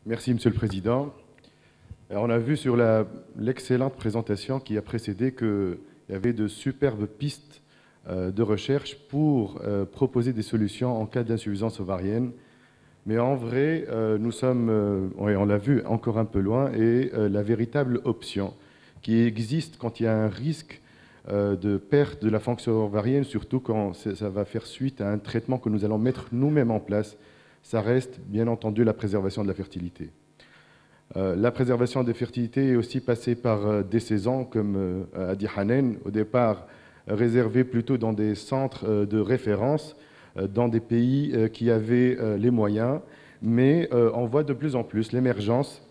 Merci, Monsieur le Président. Alors, on a vu sur l'excellente présentation qui a précédé qu'il y avait de superbes pistes de recherche pour proposer des solutions en cas d'insuffisance ovarienne. Mais en vrai, nous sommes, on l'a vu, encore un peu loin, et la véritable option qui existe quand il y a un risque de perte de la fonction ovarienne, surtout quand ça va faire suite à un traitement que nous allons mettre nous-mêmes en place, ça reste bien entendu la préservation de la fertilité. La préservation de la fertilité est aussi passée par des saisons, comme a dit Hanen, au départ réservées plutôt dans des centres de référence, dans des pays qui avaient les moyens, mais on voit de plus en plus l'émergence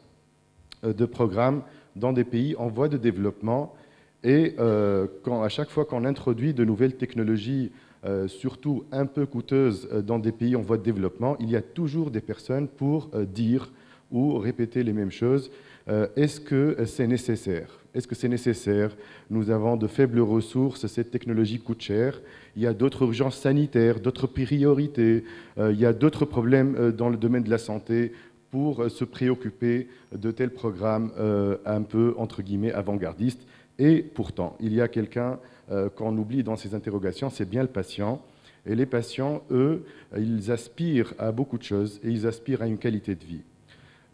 de programmes dans des pays en voie de développement. Et à chaque fois qu'on introduit de nouvelles technologies, surtout un peu coûteuses dans des pays en voie de développement, il y a toujours des personnes pour dire ou répéter les mêmes choses. Est-ce que c'est nécessaire? Est-ce que c'est nécessaire? Nous avons de faibles ressources, cette technologie coûte cher. Il y a d'autres urgences sanitaires, d'autres priorités, il y a d'autres problèmes dans le domaine de la santé pour se préoccuper de tels programmes un peu, entre guillemets, avant-gardistes. Et pourtant, il y a quelqu'un qu'on oublie dans ces interrogations, c'est bien le patient. Et les patients, eux, ils aspirent à beaucoup de choses et ils aspirent à une qualité de vie.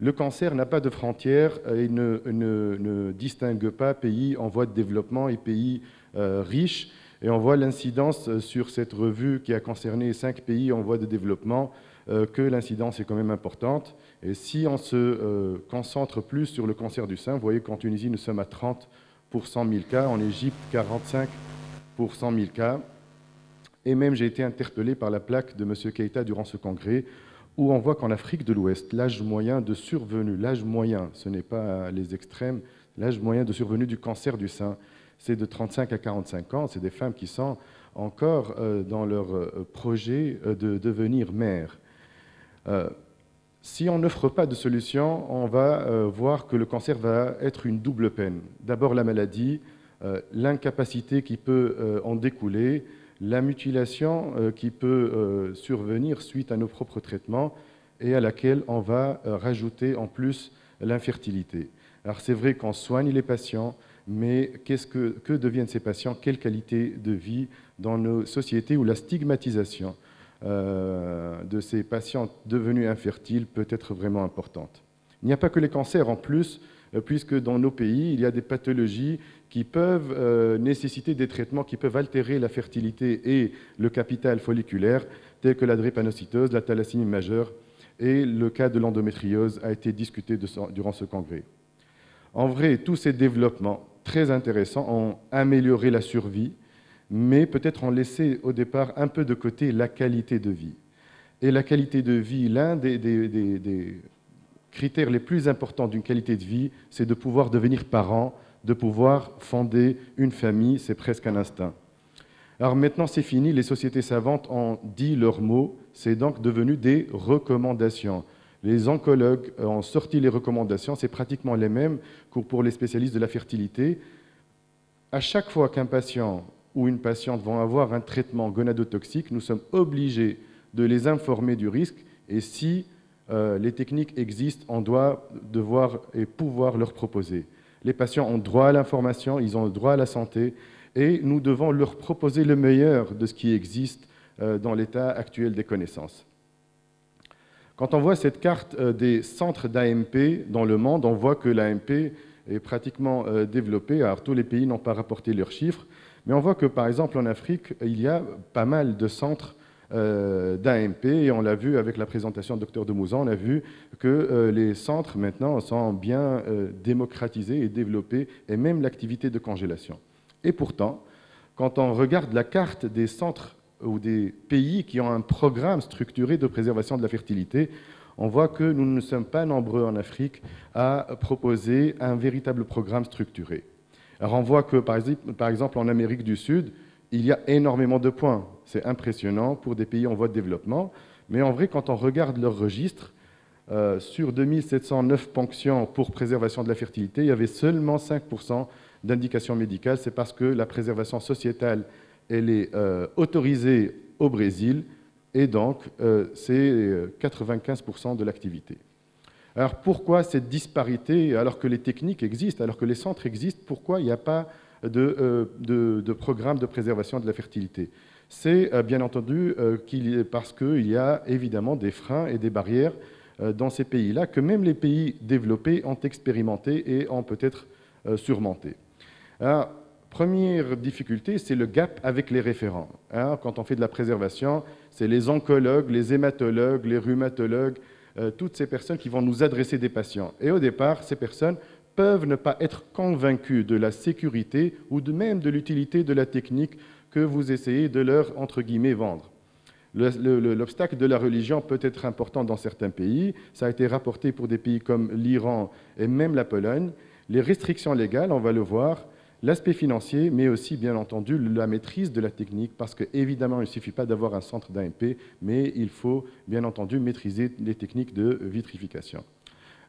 Le cancer n'a pas de frontières et ne distingue pas pays en voie de développement et pays riches. Et on voit l'incidence sur cette revue qui a concerné 5 pays en voie de développement, que l'incidence est quand même importante. Et si on se concentre plus sur le cancer du sein, vous voyez qu'en Tunisie, nous sommes à 30 pour 100 000 cas, en Égypte, 45 pour 100 000 cas. Et même, j'ai été interpellé par la plaque de M. Keïta durant ce congrès, où on voit qu'en Afrique de l'Ouest, l'âge moyen de survenue, l'âge moyen, ce n'est pas les extrêmes, l'âge moyen de survenue du cancer du sein, c'est de 35 à 45 ans. C'est des femmes qui sont encore dans leur projet de devenir mères. Si on n'offre pas de solution, on va voir que le cancer va être une double peine. D'abord la maladie, l'incapacité qui peut en découler, la mutilation qui peut survenir suite à nos propres traitements et à laquelle on va rajouter en plus l'infertilité. Alors c'est vrai qu'on soigne les patients, mais que deviennent ces patients? Quelle qualité de vie dans nos sociétés où la stigmatisation de ces patients devenus infertiles peut être vraiment importante. Il n'y a pas que les cancers en plus, puisque dans nos pays, il y a des pathologies qui peuvent nécessiter des traitements qui peuvent altérer la fertilité et le capital folliculaire, tels que la drépanocytose, la thalassémie majeure, et le cas de l'endométriose a été discuté durant ce congrès. En vrai, tous ces développements très intéressants ont amélioré la survie, mais peut-être ont laissé au départ un peu de côté la qualité de vie. Et la qualité de vie, l'un des critères les plus importants d'une qualité de vie, c'est de pouvoir devenir parent, de pouvoir fonder une famille, c'est presque un instinct. Alors maintenant, c'est fini, les sociétés savantes ont dit leurs mots, c'est donc devenu des recommandations. Les oncologues ont sorti les recommandations, c'est pratiquement les mêmes que pour les spécialistes de la fertilité. À chaque fois qu'un patient ou une patiente vont avoir un traitement gonadotoxique, nous sommes obligés de les informer du risque et si les techniques existent, on doit devoir et pouvoir leur proposer. Les patients ont droit à l'information, ils ont le droit à la santé et nous devons leur proposer le meilleur de ce qui existe dans l'état actuel des connaissances. Quand on voit cette carte des centres d'AMP dans le monde, on voit que l'AMP est pratiquement développée. Alors tous les pays n'ont pas rapporté leurs chiffres, mais on voit que, par exemple, en Afrique, il y a pas mal de centres d'AMP, et on l'a vu avec la présentation de Dr Demouzan, on a vu que les centres, maintenant, sont bien démocratisés et développés, et même l'activité de congélation. Et pourtant, quand on regarde la carte des centres ou des pays qui ont un programme structuré de préservation de la fertilité, on voit que nous ne sommes pas nombreux en Afrique à proposer un véritable programme structuré. Alors on voit que, par exemple, en Amérique du Sud, il y a énormément de points. C'est impressionnant pour des pays en voie de développement. Mais en vrai, quand on regarde leur registre, sur 2709 ponctions pour préservation de la fertilité, il y avait seulement 5% d'indications médicales. C'est parce que la préservation sociétale, elle est autorisée au Brésil et donc c'est 95% de l'activité. Alors pourquoi cette disparité alors que les techniques existent, alors que les centres existent, pourquoi il n'y a pas de programme de préservation de la fertilité? C'est bien entendu parce qu'il y a évidemment des freins et des barrières dans ces pays-là que même les pays développés ont expérimenté et ont peut-être surmonté. Alors, première difficulté, c'est le gap avec les référents. Quand on fait de la préservation, c'est les oncologues, les hématologues, les rhumatologues, toutes ces personnes qui vont nous adresser des patients. Et au départ, ces personnes peuvent ne pas être convaincues de la sécurité ou même de l'utilité de la technique que vous essayez de leur, entre guillemets, vendre. L'obstacle de la religion peut être important dans certains pays. Ça a été rapporté pour des pays comme l'Iran et même la Pologne. Les restrictions légales, on va le voir, l'aspect financier, mais aussi, bien entendu, la maîtrise de la technique, parce qu'évidemment, il ne suffit pas d'avoir un centre d'AMP, mais il faut, bien entendu, maîtriser les techniques de vitrification.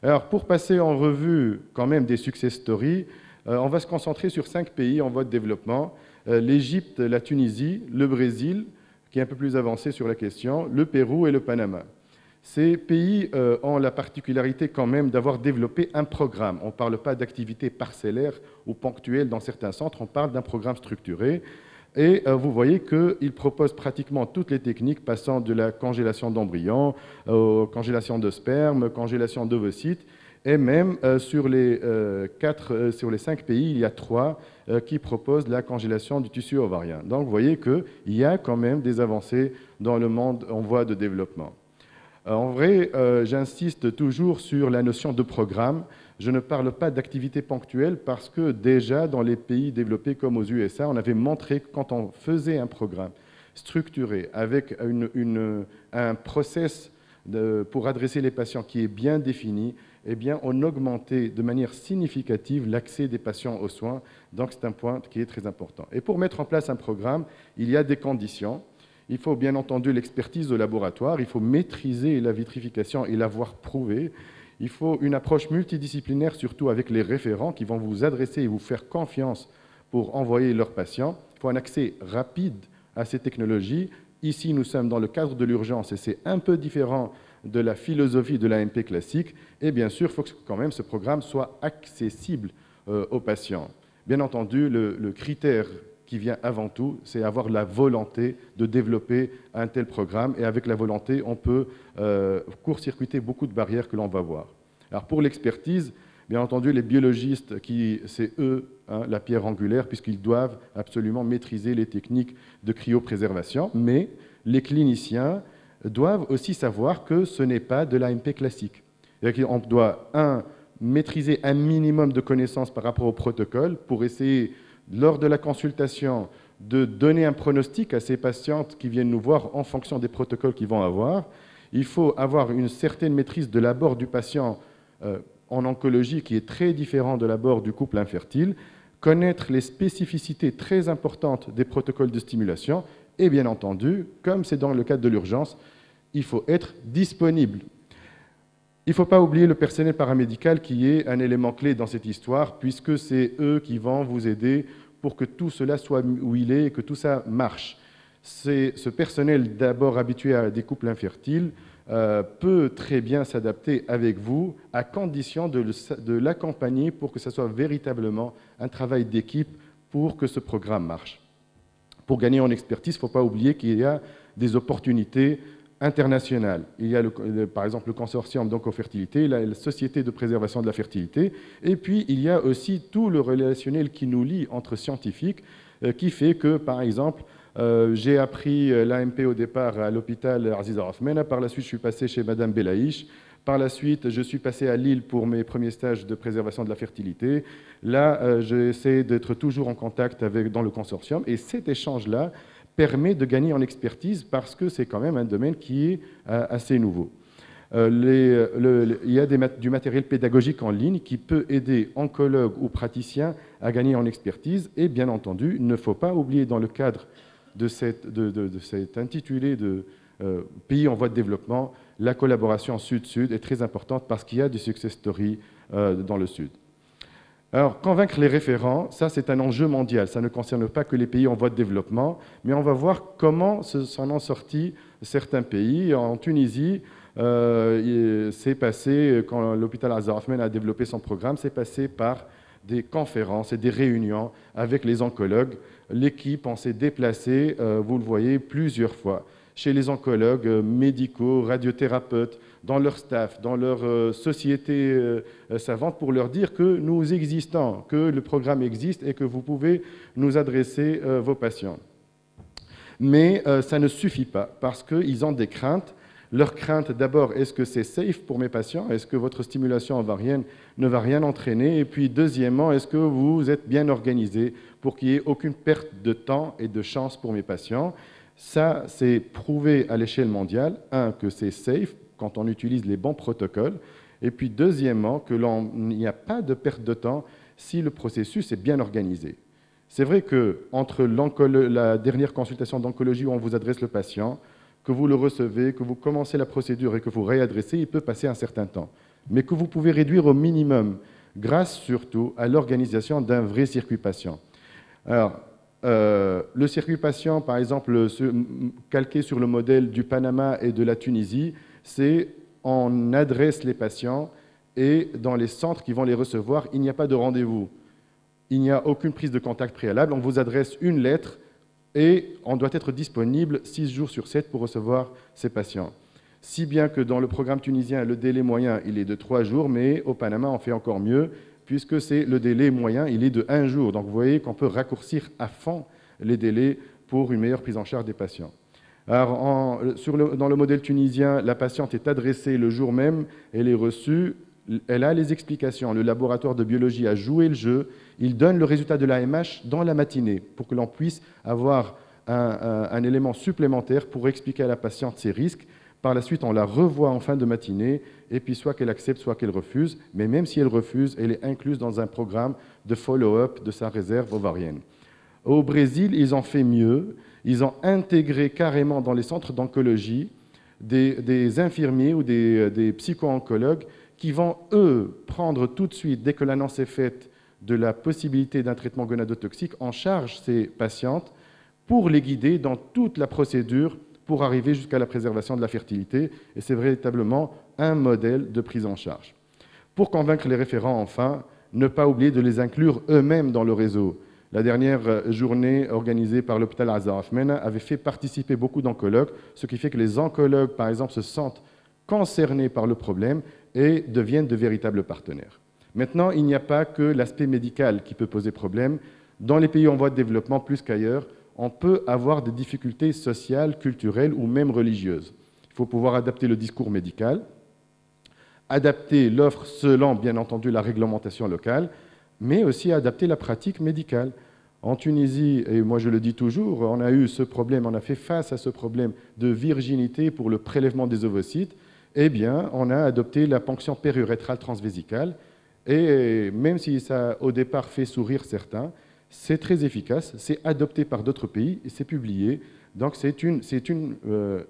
Alors, pour passer en revue quand même des success stories, on va se concentrer sur 5 pays en voie de développement. L'Égypte, la Tunisie, le Brésil, qui est un peu plus avancé sur la question, le Pérou et le Panama. Ces pays ont la particularité quand même d'avoir développé un programme. On ne parle pas d'activités parcellaires ou ponctuelles dans certains centres, on parle d'un programme structuré. Et vous voyez qu'ils proposent pratiquement toutes les techniques passant de la congélation d'embryons, congélation de sperme, congélation d'ovocytes. Et même sur les 5 pays, il y a 3 qui proposent la congélation du tissu ovarien. Donc vous voyez qu'il y a quand même des avancées dans le monde en voie de développement. En vrai, j'insiste toujours sur la notion de programme. Je ne parle pas d'activité ponctuelle parce que déjà dans les pays développés comme aux USA, on avait montré que quand on faisait un programme structuré avec un process pour adresser les patients qui est bien défini, eh bien, on augmentait de manière significative l'accès des patients aux soins. Donc c'est un point qui est très important. Et pour mettre en place un programme, il y a des conditions. Il faut bien entendu l'expertise au laboratoire, il faut maîtriser la vitrification et l'avoir prouvée. Il faut une approche multidisciplinaire, surtout avec les référents qui vont vous adresser et vous faire confiance pour envoyer leurs patients. Il faut un accès rapide à ces technologies. Ici, nous sommes dans le cadre de l'urgence et c'est un peu différent de la philosophie de l'AMP classique. Et bien sûr, il faut que quand même ce programme soit accessible aux patients. Bien entendu, le critère qui vient avant tout, c'est avoir la volonté de développer un tel programme. Et avec la volonté, on peut court-circuiter beaucoup de barrières que l'on va voir. Alors pour l'expertise, bien entendu, les biologistes, c'est eux la pierre angulaire, puisqu'ils doivent absolument maîtriser les techniques de cryopréservation. Mais les cliniciens doivent aussi savoir que ce n'est pas de l'AMP classique. On doit, maîtriser un minimum de connaissances par rapport au protocole pour essayer, lors de la consultation, de donner un pronostic à ces patientes qui viennent nous voir en fonction des protocoles qu'ils vont avoir. Il faut avoir une certaine maîtrise de l'abord du patient en oncologie qui est très différent de l'abord du couple infertile, connaître les spécificités très importantes des protocoles de stimulation et bien entendu, comme c'est dans le cadre de l'urgence, il faut être disponible. Il ne faut pas oublier le personnel paramédical qui est un élément clé dans cette histoire, puisque c'est eux qui vont vous aider pour que tout cela soit huilé et que tout ça marche. Ce personnel, d'abord habitué à des couples infertiles, peut très bien s'adapter avec vous, à condition de l'accompagner pour que ce soit véritablement un travail d'équipe pour que ce programme marche. Pour gagner en expertise, il ne faut pas oublier qu'il y a des opportunités internationales. Il y a par exemple le consortium d'oncofertilité, la Société de préservation de la fertilité, et puis il y a aussi tout le relationnel qui nous lie entre scientifiques, qui fait que, par exemple, j'ai appris l'AMP au départ à l'hôpital Aziza Othmane, par la suite je suis passé chez Madame Belaïch, par la suite je suis passé à Lille pour mes premiers stages de préservation de la fertilité. Là, j'essaie d'être toujours en contact dans le consortium, et cet échange-là permet de gagner en expertise parce que c'est quand même un domaine qui est assez nouveau. Il y a du matériel pédagogique en ligne qui peut aider oncologues ou praticiens à gagner en expertise. Et bien entendu, il ne faut pas oublier dans le cadre de cet intitulé de pays en voie de développement, la collaboration Sud-Sud est très importante parce qu'il y a des success stories dans le Sud. Alors, convaincre les référents, ça c'est un enjeu mondial. Ça ne concerne pas que les pays en voie de développement, mais on va voir comment s'en ont sortis certains pays. En Tunisie, C'est passé, quand l'hôpital Azar Othman a développé son programme, c'est passé par des conférences et des réunions avec les oncologues. L'équipe, on s'est déplacé, vous le voyez, plusieurs fois, chez les oncologues médicaux, radiothérapeutes, dans leur staff, dans leur société savante, pour leur dire que nous existons, que le programme existe et que vous pouvez nous adresser vos patients. Mais ça ne suffit pas, parce qu'ils ont des craintes. Leur crainte, d'abord, est-ce que c'est safe pour mes patients? Est-ce que votre stimulation ovarienne ne va rien entraîner? Et puis, deuxièmement, est-ce que vous êtes bien organisé pour qu'il n'y ait aucune perte de temps et de chance pour mes patients? Ça, c'est prouvé à l'échelle mondiale, que c'est safe quand on utilise les bons protocoles, et puis deuxièmement, qu'il n'y a pas de perte de temps si le processus est bien organisé. C'est vrai qu'entre la dernière consultation d'oncologie où on vous adresse le patient, que vous le recevez, que vous commencez la procédure et que vous réadressez, il peut passer un certain temps. Mais que vous pouvez réduire au minimum, grâce surtout à l'organisation d'un vrai circuit patient. Alors, le circuit patient, par exemple, calqué sur le modèle du Panama et de la Tunisie, c'est on adresse les patients et dans les centres qui vont les recevoir, il n'y a pas de rendez-vous. Il n'y a aucune prise de contact préalable. On vous adresse une lettre et on doit être disponible 6 jours sur 7 pour recevoir ces patients. Si bien que dans le programme tunisien, le délai moyen, il est de 3 jours, mais au Panama, on fait encore mieux, puisque c'est le délai moyen, il est de 1 jour. Donc vous voyez qu'on peut raccourcir à fond les délais pour une meilleure prise en charge des patients. Alors, dans le modèle tunisien, la patiente est adressée le jour même, elle est reçue, elle a les explications, le laboratoire de biologie a joué le jeu, il donne le résultat de l'AMH dans la matinée pour que l'on puisse avoir un élément supplémentaire pour expliquer à la patiente ses risques. Par la suite, on la revoit en fin de matinée, et puis soit qu'elle accepte, soit qu'elle refuse, mais même si elle refuse, elle est incluse dans un programme de follow-up de sa réserve ovarienne. Au Brésil, ils ont fait mieux. Ils ont intégré carrément dans les centres d'oncologie des infirmiers ou des psycho-oncologues qui vont, eux, prendre tout de suite, dès que l'annonce est faite de la possibilité d'un traitement gonadotoxique, en charge ces patientes pour les guider dans toute la procédure pour arriver jusqu'à la préservation de la fertilité. Et c'est véritablement un modèle de prise en charge. Pour convaincre les référents, enfin, ne pas oublier de les inclure eux-mêmes dans le réseau. La dernière journée organisée par l'hôpital Azar Othman avait fait participer beaucoup d'oncologues, ce qui fait que les oncologues, par exemple, se sentent concernés par le problème et deviennent de véritables partenaires. Maintenant, il n'y a pas que l'aspect médical qui peut poser problème. Dans les pays en voie de développement, plus qu'ailleurs, on peut avoir des difficultés sociales, culturelles ou même religieuses. Il faut pouvoir adapter le discours médical, adapter l'offre selon, bien entendu, la réglementation locale, mais aussi adapter la pratique médicale. En Tunisie, et moi je le dis toujours, on a eu ce problème, on a fait face à ce problème de virginité pour le prélèvement des ovocytes. Eh bien, on a adopté la ponction périurétrale transvésicale, et même si ça, au départ, fait sourire certains, c'est très efficace, c'est adopté par d'autres pays, et c'est publié. Donc c'est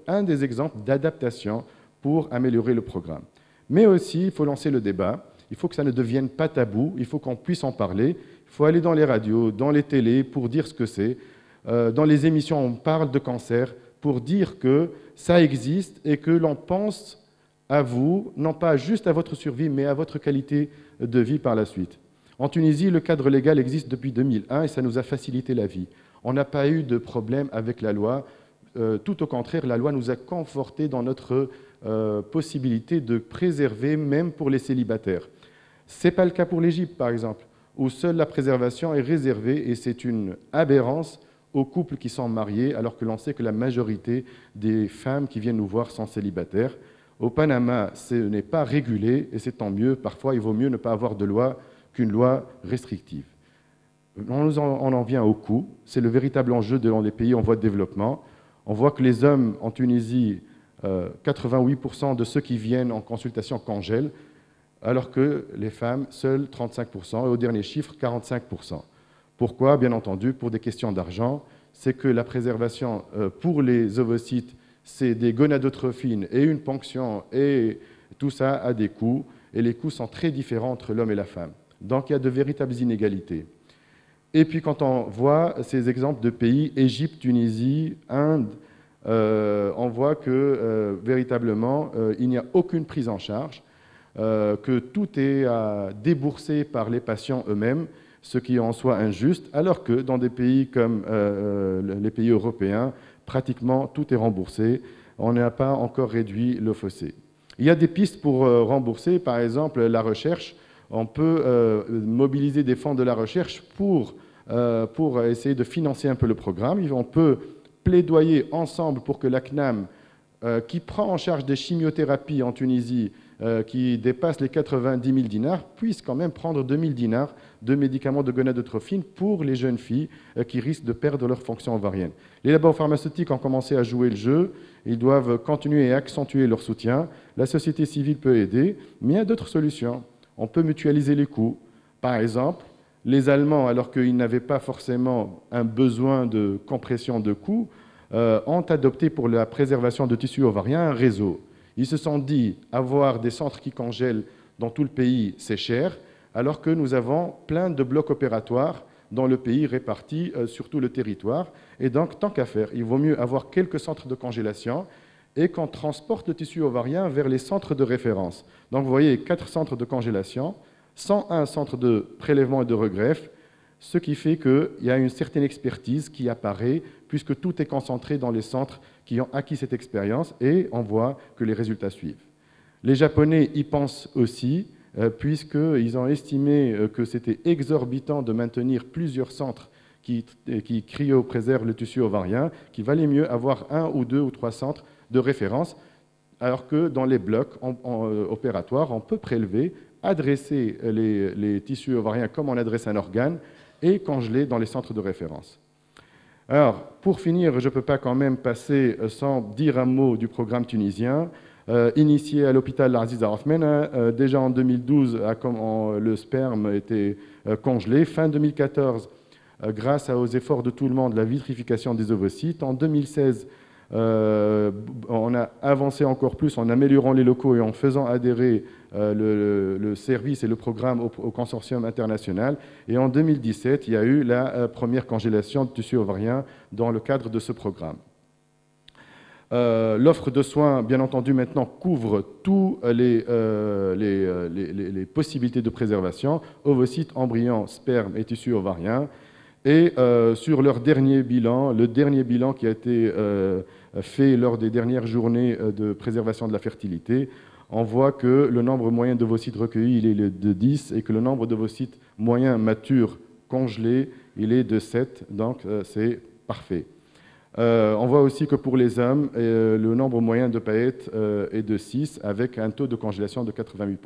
un des exemples d'adaptation pour améliorer le programme. Mais aussi, il faut lancer le débat. Il faut que ça ne devienne pas tabou, il faut qu'on puisse en parler. Il faut aller dans les radios, dans les télés pour dire ce que c'est. Dans les émissions, on parle de cancer pour dire que ça existe et que l'on pense à vous, non pas juste à votre survie, mais à votre qualité de vie par la suite. En Tunisie, le cadre légal existe depuis 2001 et ça nous a facilité la vie. On n'a pas eu de problème avec la loi. Tout au contraire, la loi nous a confortés dans notre possibilité de préserver, même pour les célibataires. Ce n'est pas le cas pour l'Égypte, par exemple, où seule la préservation est réservée, et c'est une aberrance aux couples qui sont mariés, alors que l'on sait que la majorité des femmes qui viennent nous voir sont célibataires. Au Panama, ce n'est pas régulé, et c'est tant mieux. Parfois, il vaut mieux ne pas avoir de loi qu'une loi restrictive. On en vient au coût. C'est le véritable enjeu dans les pays en voie de développement. On voit que les hommes en Tunisie, 88% de ceux qui viennent en consultation congèlent, alors que les femmes, seules 35%, et au dernier chiffre, 45%. Pourquoi? Bien entendu, pour des questions d'argent. C'est que la préservation pour les ovocytes, c'est des gonadotrophines et une ponction, et tout ça a des coûts, et les coûts sont très différents entre l'homme et la femme. Donc il y a de véritables inégalités. Et puis quand on voit ces exemples de pays, Égypte, Tunisie, Inde, on voit que véritablement, il n'y a aucune prise en charge, que tout est déboursé par les patients eux-mêmes, ce qui est en soi injuste, alors que dans des pays comme les pays européens, pratiquement tout est remboursé. On n'a pas encore réduit le fossé. Il y a des pistes pour rembourser, par exemple la recherche. On peut mobiliser des fonds de la recherche pour essayer de financer un peu le programme. On peut plaidoyer ensemble pour que la CNAM, qui prend en charge des chimiothérapies en Tunisie, qui dépassent les 90 000 dinars, puisse quand même prendre 2 000 dinars de médicaments de gonadotrophine pour les jeunes filles qui risquent de perdre leur fonction ovarienne. Les labos pharmaceutiques ont commencé à jouer le jeu. Ils doivent continuer et accentuer leur soutien. La société civile peut aider, mais il y a d'autres solutions. On peut mutualiser les coûts. Par exemple, les Allemands, alors qu'ils n'avaient pas forcément un besoin de compression de coûts, ont adopté pour la préservation de tissus ovariens un réseau. Ils se sont dit, avoir des centres qui congèlent dans tout le pays, c'est cher, alors que nous avons plein de blocs opératoires dans le pays répartis sur tout le territoire. Et donc, tant qu'à faire, il vaut mieux avoir quelques centres de congélation et qu'on transporte le tissu ovarien vers les centres de référence. Donc, vous voyez, 4 centres de congélation, 101 centres de prélèvement et de regreffe, ce qui fait qu'il y a une certaine expertise qui apparaît, puisque tout est concentré dans les centres qui ont acquis cette expérience, et on voit que les résultats suivent. Les Japonais y pensent aussi, puisqu'ils ont estimé que c'était exorbitant de maintenir plusieurs centres qui cryopréservent le tissu ovarien, qu'il valait mieux avoir 1 ou 2 ou 3 centres de référence, alors que dans les blocs opératoires, on peut prélever, adresser les tissus ovariens comme on adresse un organe, et congeler dans les centres de référence. Alors, pour finir, je ne peux pas quand même passer sans dire un mot du programme tunisien. Initié à l'hôpital Aziz Arafmena, déjà en 2012, le sperme était congelé. Fin 2014, grâce aux efforts de tout le monde, la vitrification des ovocytes. En 2016, on a avancé encore plus en améliorant les locaux et en faisant adhérer le service et le programme au consortium international. Et en 2017, il y a eu la première congélation de tissu ovarien dans le cadre de ce programme. L'offre de soins, bien entendu, maintenant couvre toutes les possibilités de préservation, ovocytes, embryons, sperme et tissu ovarien. Et sur leur dernier bilan, le dernier bilan qui a été fait lors des dernières journées de préservation de la fertilité, on voit que le nombre moyen d'ovocytes recueillis il est de 10 et que le nombre d'ovocytes moyens matures congelés il est de 7, donc c'est parfait. On voit aussi que pour les hommes, le nombre moyen de paillettes est de 6 avec un taux de congélation de 88%.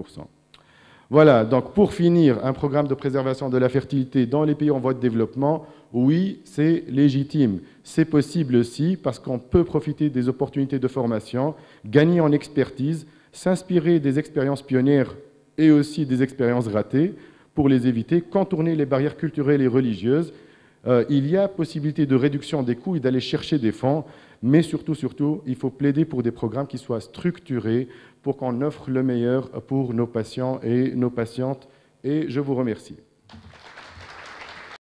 Voilà, donc pour finir, un programme de préservation de la fertilité dans les pays en voie de développement, oui, c'est légitime. C'est possible aussi parce qu'on peut profiter des opportunités de formation, gagner en expertise, s'inspirer des expériences pionnières et aussi des expériences ratées pour les éviter, contourner les barrières culturelles et religieuses. Il y a possibilité de réduction des coûts et d'aller chercher des fonds, mais surtout, il faut plaider pour des programmes qui soient structurés pour qu'on offre le meilleur pour nos patients et nos patientes. Et je vous remercie.